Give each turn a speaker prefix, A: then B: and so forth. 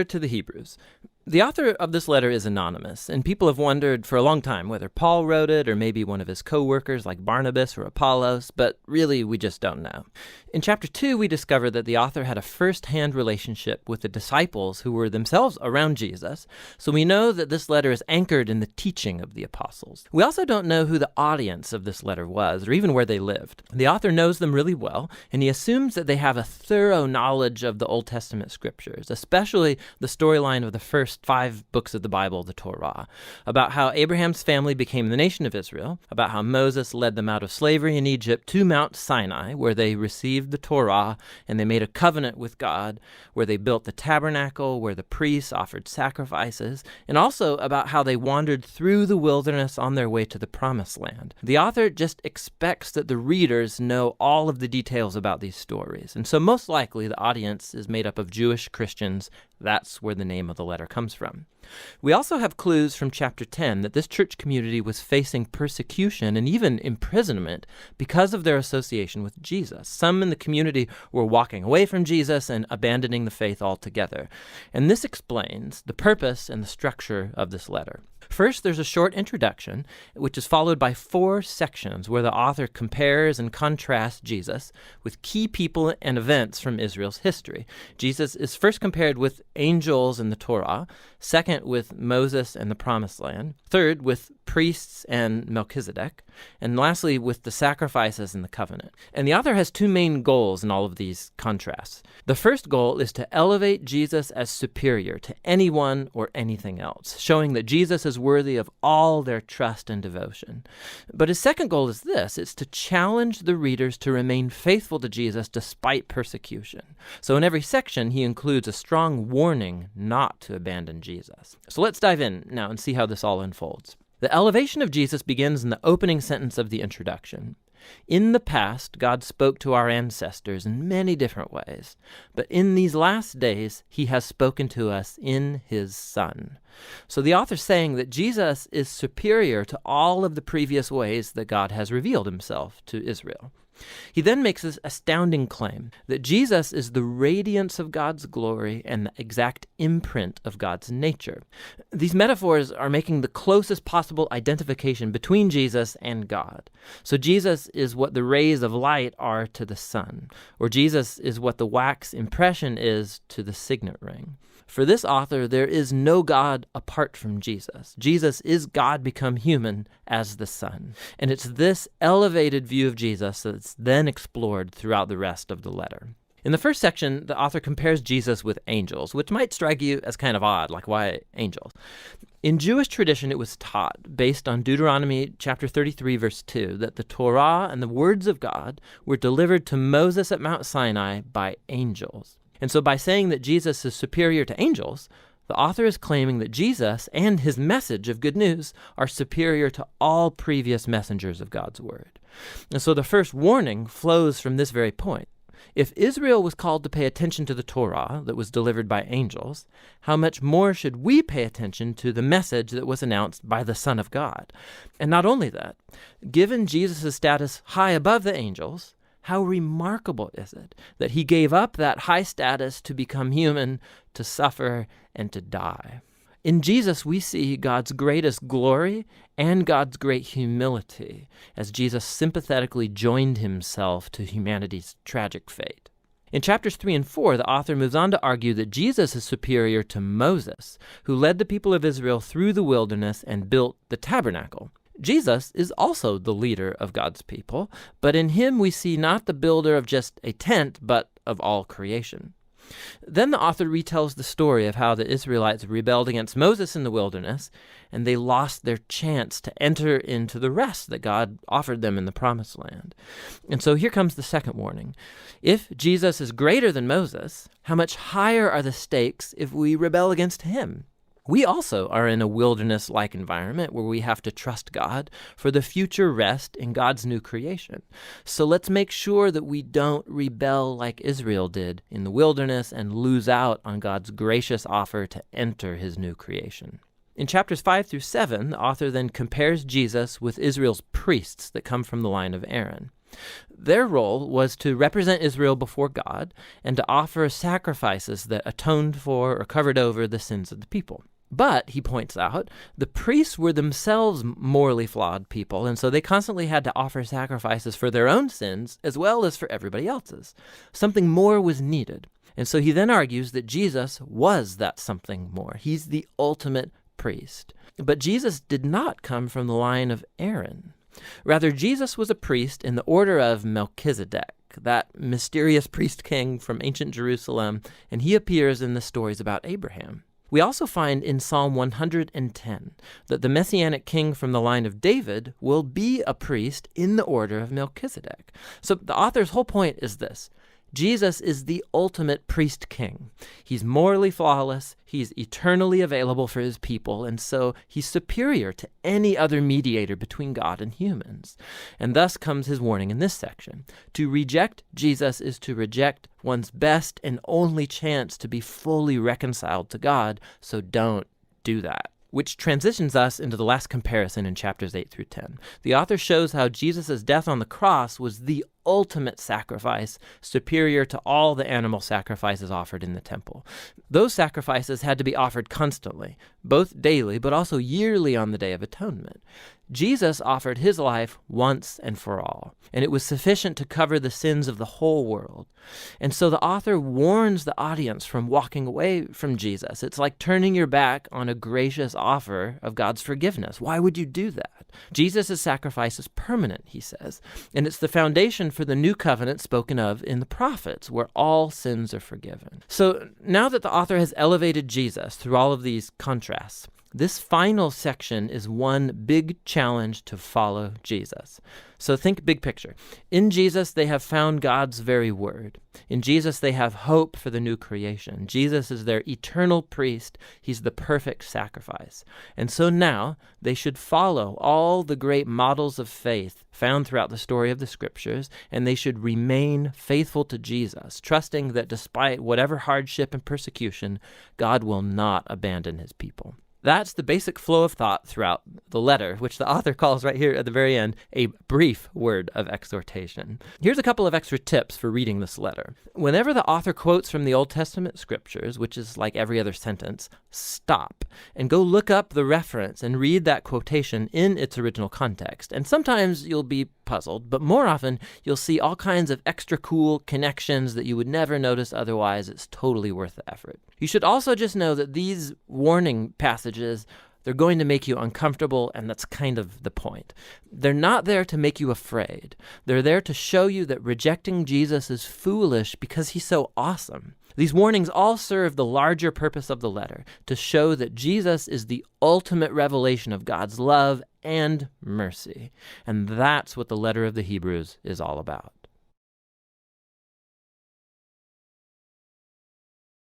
A: To the Hebrews. The author of this letter is anonymous, and people have wondered for a long time whether Paul wrote it or maybe one of his co-workers like Barnabas or Apollos, but really we just don't know. In chapter 2, we discover that the author had a first-hand relationship with the disciples who were themselves around Jesus, so we know that this letter is anchored in the teaching of the apostles. We also don't know who the audience of this letter was, or even where they lived. The author knows them really well, and he assumes that they have a thorough knowledge of the Old Testament scriptures, especially the storyline of the first 5 books of the Bible, the Torah, about how Abraham's family became the nation of Israel, about how Moses led them out of slavery in Egypt to Mount Sinai, where they received the Torah and they made a covenant with God, where they built the tabernacle, where the priests offered sacrifices, and also about how they wandered through the wilderness on their way to the Promised Land. The author just expects that the readers know all of the details about these stories, and so most likely the audience is made up of Jewish Christians. That's where the name of the letter comes from. We also have clues from chapter 10 that this church community was facing persecution and even imprisonment because of their association with Jesus. Some in the community were walking away from Jesus and abandoning the faith altogether. And this explains the purpose and the structure of this letter. First, there's a short introduction, which is followed by 4 sections where the author compares and contrasts Jesus with key people and events from Israel's history. Jesus is first compared with angels in the Torah, second with Moses and the Promised Land, third with priests and Melchizedek, and lastly with the sacrifices and the covenant. And the author has 2 main goals in all of these contrasts. The first goal is to elevate Jesus as superior to anyone or anything else, showing that Jesus is worthy of all their trust and devotion. But his second goal is this: it's to challenge the readers to remain faithful to Jesus despite persecution. So in every section, he includes a strong warning not to abandon Jesus. So let's dive in now and see how this all unfolds. The elevation of Jesus begins in the opening sentence of the introduction. In the past, God spoke to our ancestors in many different ways, but in these last days, he has spoken to us in his Son. So the author's saying that Jesus is superior to all of the previous ways that God has revealed himself to Israel. He then makes this astounding claim that Jesus is the radiance of God's glory and the exact imprint of God's nature. These metaphors are making the closest possible identification between Jesus and God. So Jesus is what the rays of light are to the sun, or Jesus is what the wax impression is to the signet ring. For this author, there is no God apart from Jesus. Jesus is God become human as the Son. And it's this elevated view of Jesus that's then explored throughout the rest of the letter. In the first section, the author compares Jesus with angels, which might strike you as kind of odd, like why angels? In Jewish tradition, it was taught, based on Deuteronomy chapter 33, verse 2, that the Torah and the words of God were delivered to Moses at Mount Sinai by angels. And so by saying that Jesus is superior to angels, the author is claiming that Jesus and his message of good news are superior to all previous messengers of God's word. And so the first warning flows from this very point. If Israel was called to pay attention to the Torah that was delivered by angels, how much more should we pay attention to the message that was announced by the Son of God? And not only that, given Jesus' status high above the angels, how remarkable is it that he gave up that high status to become human, to suffer, and to die? In Jesus, we see God's greatest glory and God's great humility as Jesus sympathetically joined himself to humanity's tragic fate. In chapters 3 and 4, the author moves on to argue that Jesus is superior to Moses, who led the people of Israel through the wilderness and built the tabernacle. Jesus is also the leader of God's people, but in him we see not the builder of just a tent, but of all creation. Then the author retells the story of how the Israelites rebelled against Moses in the wilderness, and they lost their chance to enter into the rest that God offered them in the Promised Land. And so here comes the second warning. If Jesus is greater than Moses, how much higher are the stakes if we rebel against him? We also are in a wilderness-like environment where we have to trust God for the future rest in God's new creation. So let's make sure that we don't rebel like Israel did in the wilderness and lose out on God's gracious offer to enter his new creation. In chapters 5 through 7, the author then compares Jesus with Israel's priests that come from the line of Aaron. Their role was to represent Israel before God and to offer sacrifices that atoned for or covered over the sins of the people. But, he points out, the priests were themselves morally flawed people, and so they constantly had to offer sacrifices for their own sins as well as for everybody else's. Something more was needed. And so he then argues that Jesus was that something more. He's the ultimate priest. But Jesus did not come from the line of Aaron. Rather, Jesus was a priest in the order of Melchizedek, that mysterious priest king from ancient Jerusalem, and he appears in the stories about Abraham. We also find in Psalm 110 that the Messianic king from the line of David will be a priest in the order of Melchizedek. So the author's whole point is this. Jesus is the ultimate priest king. He's morally flawless, he's eternally available for his people, and so he's superior to any other mediator between God and humans. And thus comes his warning in this section. To reject Jesus is to reject one's best and only chance to be fully reconciled to God, so don't do that. Which transitions us into the last comparison in chapters 8 through 10. The author shows how Jesus' death on the cross was the ultimate sacrifice, superior to all the animal sacrifices offered in the temple. Those sacrifices had to be offered constantly, both daily, but also yearly on the Day of Atonement. Jesus offered his life once and for all, and it was sufficient to cover the sins of the whole world. And so the author warns the audience from walking away from Jesus. It's like turning your back on a gracious offer of God's forgiveness. Why would you do that? Jesus' sacrifice is permanent, he says, and it's the foundation for the new covenant spoken of in the prophets, where all sins are forgiven. So now that the author has elevated Jesus through all of these contrasts, this final section is one big challenge to follow Jesus. So think big picture. In Jesus, they have found God's very word. In Jesus, they have hope for the new creation. Jesus is their eternal priest. He's the perfect sacrifice. And so now they should follow all the great models of faith found throughout the story of the scriptures, and they should remain faithful to Jesus, trusting that despite whatever hardship and persecution, God will not abandon his people. That's the basic flow of thought throughout the letter, which the author calls right here at the very end a brief word of exhortation. Here's a couple of extra tips for reading this letter. Whenever the author quotes from the Old Testament scriptures, which is like every other sentence, stop and go look up the reference and read that quotation in its original context. And sometimes you'll be puzzled, but more often you'll see all kinds of extra cool connections that you would never notice otherwise. It's totally worth the effort. You should also just know that these warning passages, they're going to make you uncomfortable, and that's kind of the point. They're not there to make you afraid. They're there to show you that rejecting Jesus is foolish because he's so awesome. These warnings all serve the larger purpose of the letter, to show that Jesus is the ultimate revelation of God's love and mercy. And that's what the letter of the Hebrews is all about.